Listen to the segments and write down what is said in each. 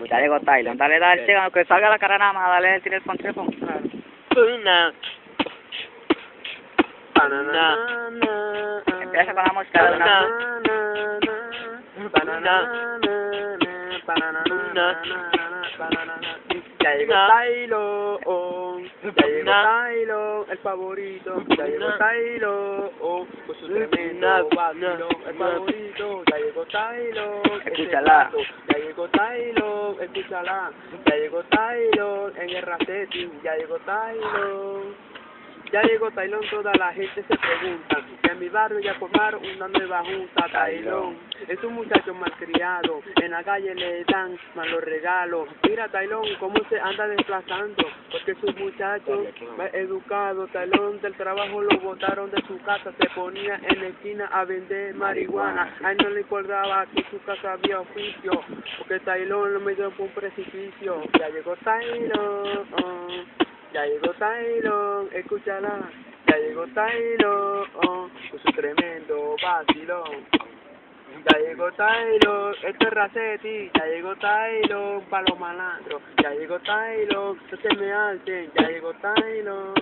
Ya llegó Tylon, dale, chica, que salga la cara nada más, dale el teléfono. Empieza con la música de una. Ya llegó Tylon, ya llegó Tylon, el favorito, ya llegó Tylon, con su tremendo vacilón, el favorito, ya llegó Tylon, Escúchala. ya llegó Tylon, escúchala, ya llegó Tylon, en el Racetti, ya llegó Tylon. Ya llegó Tylon, toda la gente se pregunta, que en mi barrio ya formaron una nueva junta. Tylon es un muchacho malcriado, en la calle le dan malos regalos. Mira Tylon cómo se anda desplazando, porque es un muchacho más educado. Tylon del trabajo lo botaron de su casa, se ponía en la esquina a vender marihuana. A él no le importaba que en su casa había oficio, porque Tylon lo metió por un precipicio. Ya llegó Tylon, ya llegó Tylon, escúchala, ya llegó Tylon, con su tremendo vacilón. Ya llegó Tylon, esto es Racetti, ya llegó Tylon, pa' los malandros, ya llegó Tylon, no se me alten, ya llegó Tylon.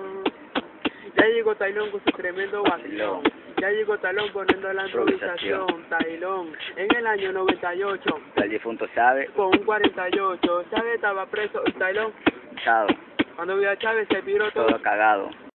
Ya llegó Tylon con su tremendo vacilón. Ya llegó Tylon poniendo la improvisación. Tylon en el año 98, El difunto Chávez. con un 48, Chávez estaba preso y Tylon, Chao. cuando vio a Chávez se viró todo Todo cagado.